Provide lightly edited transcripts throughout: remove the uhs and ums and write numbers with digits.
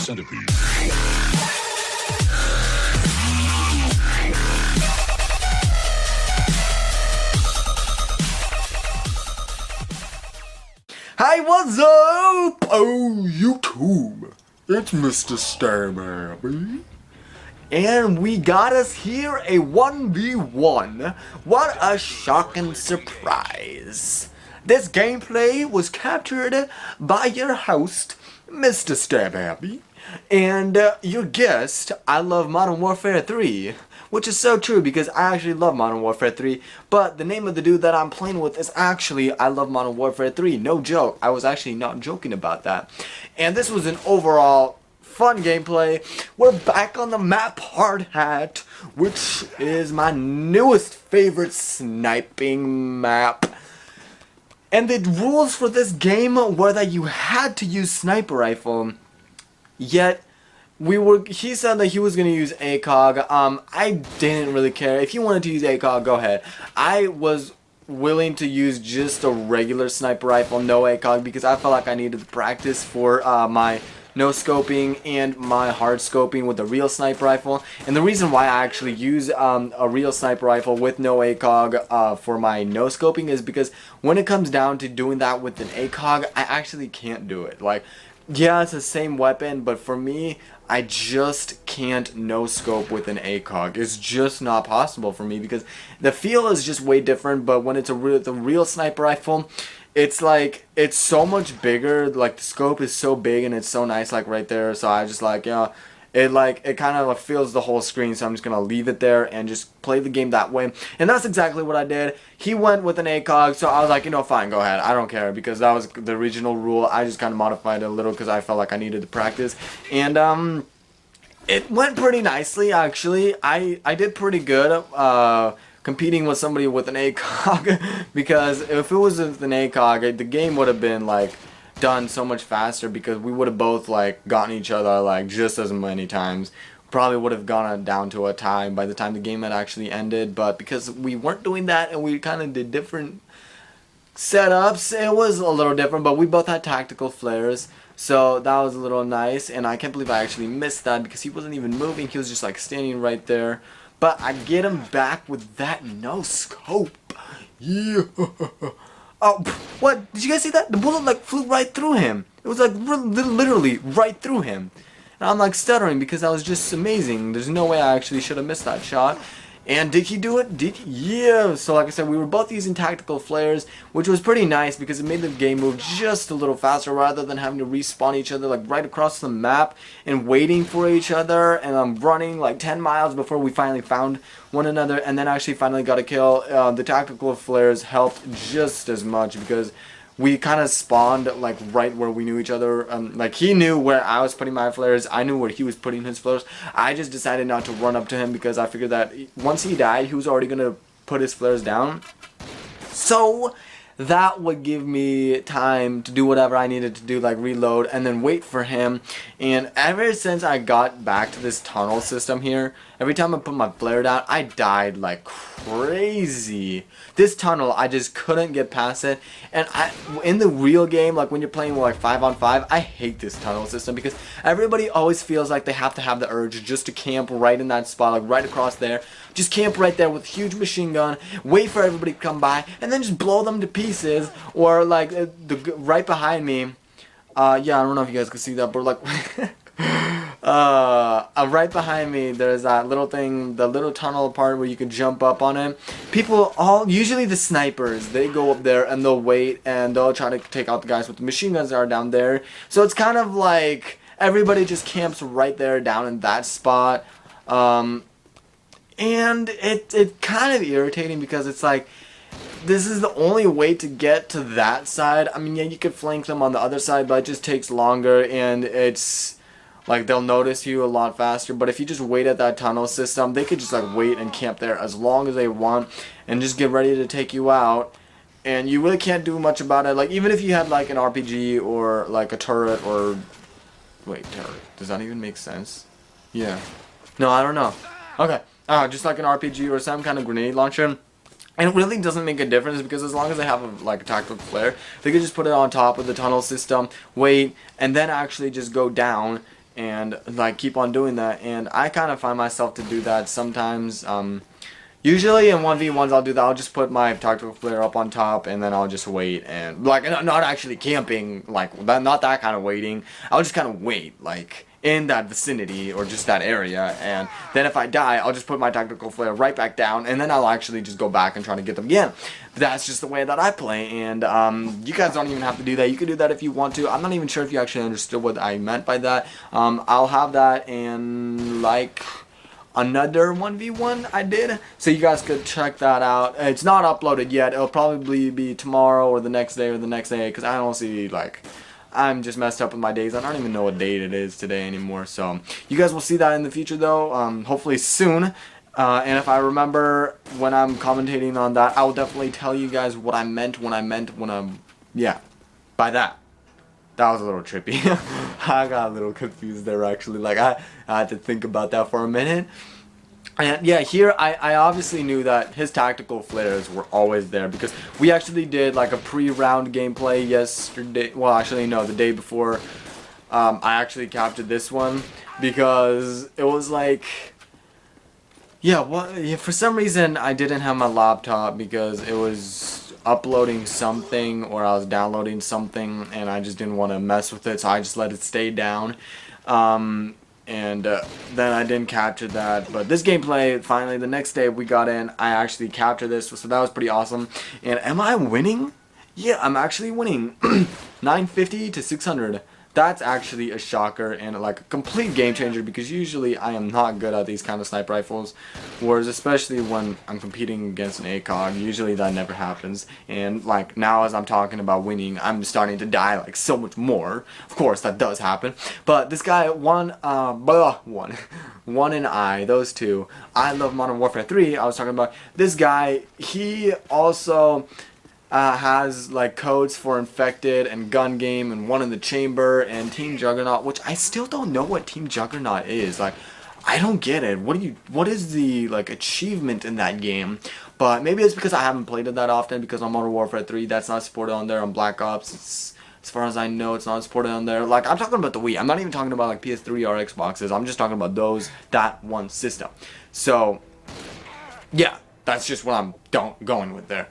centipede. Hey, what's up? Oh, YouTube. It's Mr. Stabie. And we got us here a 1v1. What a shocking surprise. This gameplay was captured by your host, Mr. Stabie, and your guest, I love Modern Warfare 3. Which is so true because I actually love Modern Warfare 3, but the name of the dude that I'm playing with is actually I love Modern Warfare 3. No joke. I was actually not joking about that. And this was an overall fun gameplay. We're back on the map Hard Hat, which is my newest favorite sniping map. And the rules for this game were that you had to use sniper rifle, yet he said that he was going to use ACOG. I didn't really care. If he wanted to use ACOG, go ahead. I was willing to use just a regular sniper rifle, no ACOG, because I felt like I needed the practice for my no scoping and my hard scoping with the real sniper rifle. And the reason why I actually use a real sniper rifle with no ACOG for my no scoping is because when it comes down to doing that with an ACOG, I actually can't do it. Like, yeah, it's the same weapon, but for me, I just can't no-scope with an ACOG. It's just not possible for me because the feel is just way different, but when it's the real sniper rifle, it's like, it's so much bigger, like the scope is so big and it's so nice like right there, so I just like, yeah, it kind of fills the whole screen, so I'm just going to leave it there and just play the game that way. And that's exactly what I did. He went with an ACOG, so I was like, you know, fine, go ahead. I don't care, because that was the original rule. I just kind of modified it a little because I felt like I needed to practice. And it went pretty nicely, actually. I did pretty good competing with somebody with an ACOG, because if it was with an ACOG, the game would have been like done so much faster because we would have both like gotten each other like just as many times. Probably would have gone down to a tie by the time the game had actually ended, but because we weren't doing that and we kind of did different setups, it was a little different, but we both had tactical flares, so that was a little nice. And I can't believe I actually missed that because he wasn't even moving, he was just like standing right there. But I get him back with that no scope. Yeah. Oh, what? Did you guys see that? The bullet like flew right through him. It was like literally right through him. And I'm like stuttering because that was just amazing. There's no way I actually should have missed that shot. And did he do it? Did he? Yeah. So like I said, we were both using tactical flares, which was pretty nice because it made the game move just a little faster rather than having to respawn each other like right across the map and waiting for each other. And I'm running like 10 miles before we finally found one another and then actually finally got a kill. The tactical flares helped just as much because we kind of spawned like right where we knew each other. Like he knew where I was putting my flares, I knew where he was putting his flares. I just decided not to run up to him because I figured that once he died, he was already gonna put his flares down. So that would give me time to do whatever I needed to do, like reload and then wait for him. And ever since I got back to this tunnel system here, every time I put my flare down, I died like crazy. This tunnel, I just couldn't get past it. And in the real game, like when you're playing with like 5-on-5, I hate this tunnel system because everybody always feels like they have to have the urge just to camp right in that spot, like right across there. Just camp right there with a huge machine gun, wait for everybody to come by, and then just blow them to pieces. Or like right behind me, yeah, I don't know if you guys can see that, but like right behind me there's that little thing, the little tunnel part where you can jump up on it. People, usually the snipers, they go up there and they'll wait and they'll try to take out the guys with the machine guns that are down there. So it's kind of like everybody just camps right there down in that spot. And it kind of irritating because it's like, this is the only way to get to that side. I mean, yeah, you could flank them on the other side, but it just takes longer and it's like they'll notice you a lot faster. But if you just wait at that tunnel system, they could just like wait and camp there as long as they want and just get ready to take you out. And you really can't do much about it. Like even if you had like an RPG or like a turret or... Wait, turret. Does that even make sense? Yeah. No, I don't know. Okay. Just like an RPG or some kind of grenade launcher. And it really doesn't make a difference because as long as they have a tactical flare, they can just put it on top of the tunnel system, wait, and then actually just go down and like keep on doing that. And I kind of find myself to do that sometimes. Usually in 1v1s I'll do that. I'll just put my tactical flare up on top and then I'll just wait, and like not actually camping, like not that kind of waiting. I'll just kind of wait like in that vicinity or just that area, and then if I die I'll just put my tactical flare right back down, and then I'll actually just go back and try to get them again. That's just the way that I play, and you guys don't even have to do that. You can do that if you want to. I'm not even sure if you actually understood what I meant by that. I'll have that in like another 1v1 I did, so you guys could check that out. It's not uploaded yet. It'll probably be tomorrow or the next day because I don't see, like, I'm just messed up with my days. I don't even know what date it is today anymore, so you guys will see that in the future though, hopefully soon. And if I remember when I'm commentating on that, I will definitely tell you guys what I meant when I'm, yeah, by that. That was a little trippy. I got a little confused there actually. Like I had to think about that for a minute. And yeah, here I obviously knew that his tactical flares were always there because we actually did like a pre-round gameplay yesterday. Well, actually no, the day before. I actually captured this one because it was like, yeah, for some reason I didn't have my laptop because it was uploading something or I was downloading something and I just didn't want to mess with it, so I just let it stay down. Then I didn't capture that, but this gameplay, finally the next day we got in, I actually captured this, so that was pretty awesome. And am I winning? Yeah, I'm actually winning. 950 to 600. That's actually a shocker and like a complete game changer because usually I am not good at these kind of sniper rifles, whereas especially when I'm competing against an ACOG, usually that never happens. And like now as I'm talking about winning, I'm starting to die like so much more. Of course that does happen, but this guy one and I, those two, I love Modern Warfare 3. I was talking about this guy. He also has like codes for Infected and Gun Game and One in the Chamber and Team Juggernaut, which I still don't know what Team Juggernaut is. Like, I don't get it. What is the like achievement in that game? But maybe it's because I haven't played it that often, because on Modern Warfare 3 that's not supported on there. On Black Ops, as far as I know, it's not supported on there. Like, I'm talking about the Wii. I'm not even talking about like PS3 or Xboxes. I'm just talking about that one system. So yeah, that's just what I'm going with there.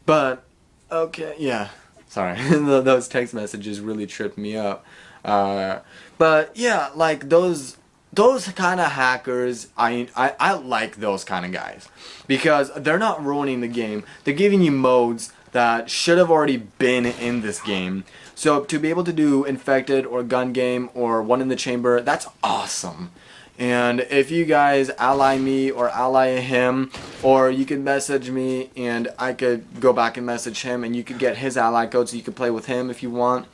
But, okay, yeah, sorry, those text messages really tripped me up. But, yeah, like, those kind of hackers, I like those kind of guys. Because they're not ruining the game. They're giving you modes that should have already been in this game. So, to be able to do Infected or Gun Game or One in the Chamber, that's awesome. And if you guys ally me or ally him, or you can message me and I could go back and message him and you could get his ally code so you could play with him if you want,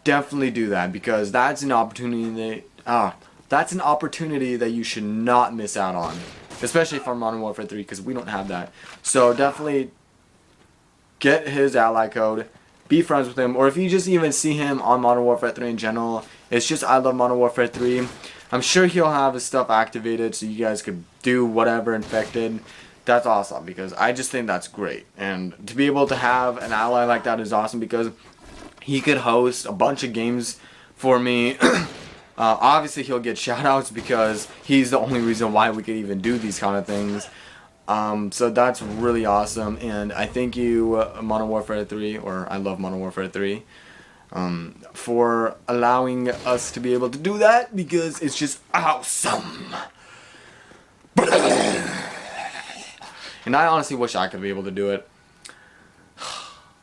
definitely do that, because that's an opportunity that you should not miss out on, especially for Modern Warfare 3, because we don't have that. So definitely get his ally code, be friends with him, or if you just even see him on Modern Warfare 3 in general, it's just I Love Modern Warfare 3. I'm sure he'll have his stuff activated so you guys could do whatever Infected. That's awesome, because I just think that's great. And to be able to have an ally like that is awesome, because he could host a bunch of games for me. Obviously he'll get shoutouts because he's the only reason why we could even do these kind of things. So that's really awesome, and I thank you, Modern Warfare 3, or I Love Modern Warfare 3. For allowing us to be able to do that, because it's just awesome. And I honestly wish I could be able to do it.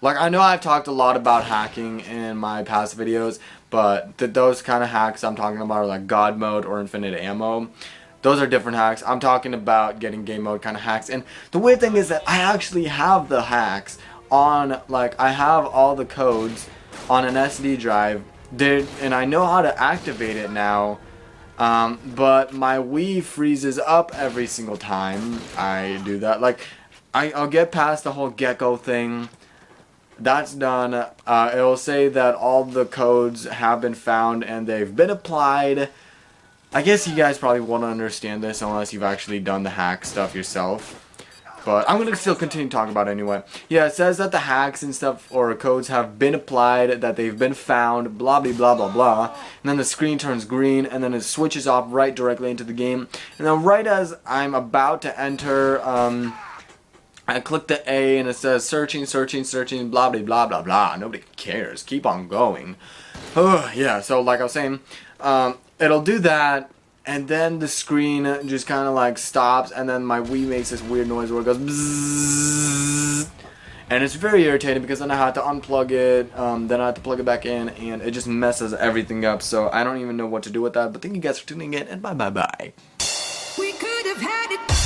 Like, I know I've talked a lot about hacking in my past videos, but those kind of hacks I'm talking about are like God mode or infinite ammo. Those are different hacks. I'm talking about getting game mode kind of hacks. And the weird thing is that I actually have the hacks on, like, I have all the codes on an SD drive, and I know how to activate it now, but my Wii freezes up every single time I do that. Like, I'll get past the whole gecko thing. That's done. It'll say that all the codes have been found and they've been applied. I guess you guys probably won't understand this unless you've actually done the hack stuff yourself. But I'm gonna still continue talking about it anyway. Yeah, it says that the hacks and stuff or codes have been applied, that they've been found, blah blah blah blah blah. And then the screen turns green, and then it switches off right directly into the game. And then right as I'm about to enter, I click the A, and it says searching, searching, searching, blah blah blah blah blah. Nobody cares. Keep on going. Yeah. So like I was saying, it'll do that. And then the screen just kind of like stops, and then my Wii makes this weird noise where it goes bzzz, and it's very irritating because then I have to unplug it, then I have to plug it back in, and it just messes everything up. So I don't even know what to do with that. But thank you guys for tuning in, and bye bye bye. We could have had it.